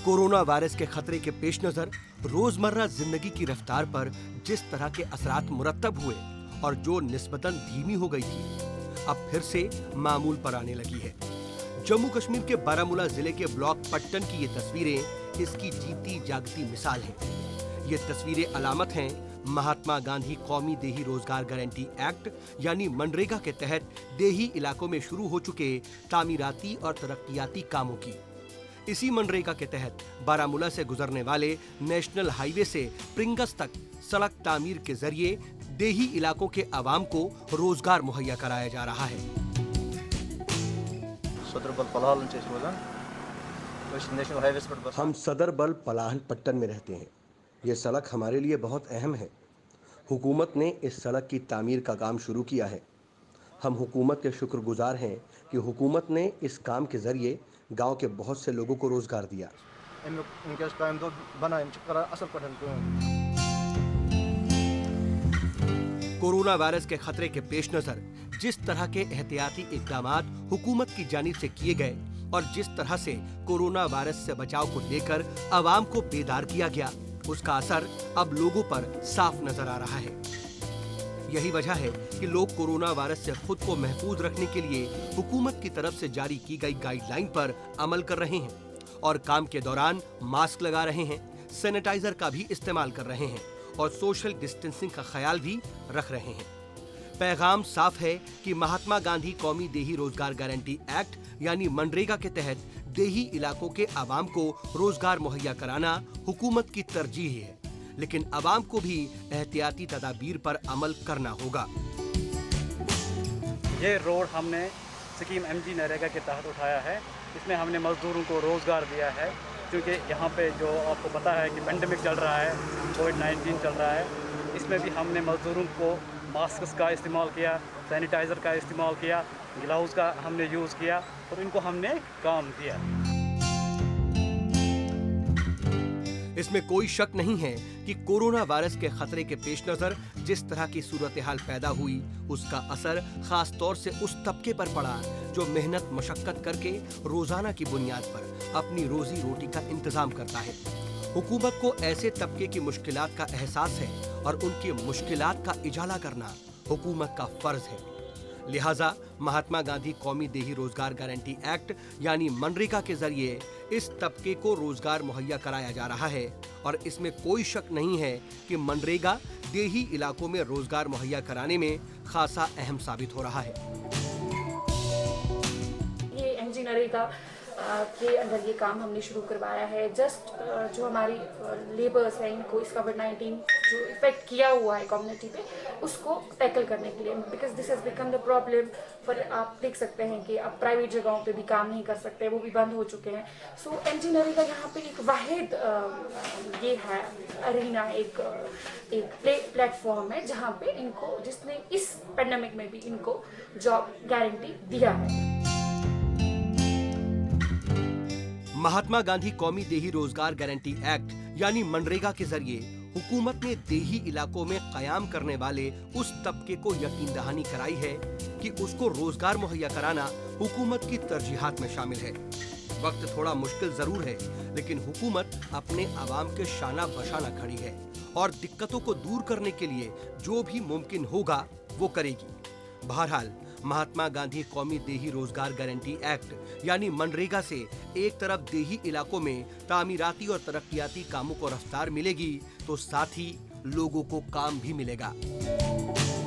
Corona virus के खतरे के पेश नजर रोजमर्रा जिंदगी की रफ्तार पर जिस तरह के असरात मुरत्तब हुए और जो निस्बतन धीमी हो गई थी, अब फिर से मामूल पर आने लगी है। जम्मू कश्मीर के बारामूला जिले के ब्लॉक पट्टन की ये तस्वीरें इसकी जीती जागती मिसाल हैं। ये तस्वीरें अलामत हैं महात्मा गांधी कौमी देही रोजगार गारंटी एक्ट यानी मनरेगा के तहत देही इलाकों में शुरू हो चुके तामीराती और तरक्कियाती कामों की। इसी मनरेगा के तहत बारामूला से गुजरने वाले नेशनल हाईवे से प्रिंगस तक सड़क तामीर के जरिए देही इलाकों के आवाम को रोजगार मुहैया कराया जा रहा है। हम सदर बल पलाहन पट्टन में रहते हैं। ये सड़क हमारे लिए बहुत अहम है। हुकूमत ने इस सड़क की तामीर का काम शुरू किया है। हम हुकूमत के शुक्रगुजार हैं कि हुकूमत ने इस काम के जरिए गांव के बहुत से लोगों को रोजगार दिया। कोरोना वायरस के खतरे के पेश नजर जिस तरह के एहतियाती इक़दामात हुकूमत की जानिब से किए गए और जिस तरह से कोरोना वायरस से बचाव को लेकर आवाम को बेदार किया गया, उसका असर अब लोगों पर साफ नजर आ रहा है। यही वजह है कि लोग कोरोना वायरस से खुद को महफूज रखने के लिए हुकूमत की तरफ से जारी की गई गाइडलाइन पर अमल कर रहे हैं और काम के दौरान मास्क लगा रहे हैं, सैनिटाइजर का भी इस्तेमाल कर रहे हैं और सोशल डिस्टेंसिंग का ख्याल भी रख रहे हैं। पैगाम साफ है कि महात्मा गांधी कौमी देही रोजगार गारंटी एक्ट यानी मनरेगा के तहत देही इलाकों के आवाम को रोजगार मुहैया कराना हुकूमत की तरजीह है, लेकिन आवाम को भी एहतियाती तदाबीर पर अमल करना होगा। ये रोड हमने स्कीम एमजी नरेगा के तहत उठाया है। इसमें हमने मजदूरों को रोजगार दिया है, क्योंकि यहाँ पे जो आपको पता है कि पेंडेमिक चल रहा है, कोविड-19 चल रहा है। इसमें भी हमने मजदूरों को मास्क का इस्तेमाल किया, सैनिटाइज़र का इस्तेमाल किया, ग्लव्स का हमने यूज़ किया और इनको हमने काम दिया। इसमें कोई शक नहीं है कि कोरोना वायरस के खतरे के पेश नजर जिस तरह की सूरत हाल पैदा हुई, उसका असर खास तौर से उस तबके पर पड़ा जो मेहनत मशक्कत करके रोजाना की बुनियाद पर अपनी रोजी रोटी का इंतजाम करता है। हुकूमत को ऐसे तबके की मुश्किलात का एहसास है और उनकी मुश्किलात का इजाला करना हुकूमत का फर्ज है। लिहाजा महात्मा गांधी कौमी देही रोजगार गारंटी एक्ट यानी मनरेगा के जरिए इस तबके को रोजगार मुहैया कराया जा रहा है और इसमें कोई शक नहीं है कि मनरेगा देही इलाकों में रोजगार मुहैया कराने में खासा अहम साबित हो रहा है। ये एमजी नरेगा के अंदर ये काम हमने शुरू करवाया है। जस्ट जो हमारी लेबर्स हैं, इनको इस कोविड-19 जो इफेक्ट किया हुआ है कम्युनिटी पे, उसको टैकल करने के लिए, because this has become the problem. पर आप देख सकते हैं कि अब प्राइवेट जगहों पे भी काम नहीं कर सकते, वो भी बंद हो चुके हैं। सो एमजी नरेगा यहाँ पे एक वाहिद ये है अरीना, एक प्लेटफॉर्म है जहाँ पे इनको, जिसने इस पेंडेमिक में भी इनको जॉब गारंटी दिया है। महात्मा गांधी कौमी देही रोजगार गारंटी एक्ट यानी मनरेगा के जरिए हुकूमत ने देही इलाकों में कयाम करने वाले उस तबके को यकीन दहानी कराई है कि उसको रोजगार मुहैया कराना हुकूमत की तरजीहात में शामिल है। वक्त थोड़ा मुश्किल जरूर है, लेकिन हुकूमत अपने आवाम के शाना बशाना खड़ी है और दिक्कतों को दूर करने के लिए जो भी मुमकिन होगा वो करेगी। बहरहाल महात्मा गांधी कौमी देही रोजगार गारंटी एक्ट यानी मनरेगा से एक तरफ देही इलाकों में तामीराती और तरक्कियाती कामों को रफ्तार मिलेगी, तो साथ ही लोगों को काम भी मिलेगा।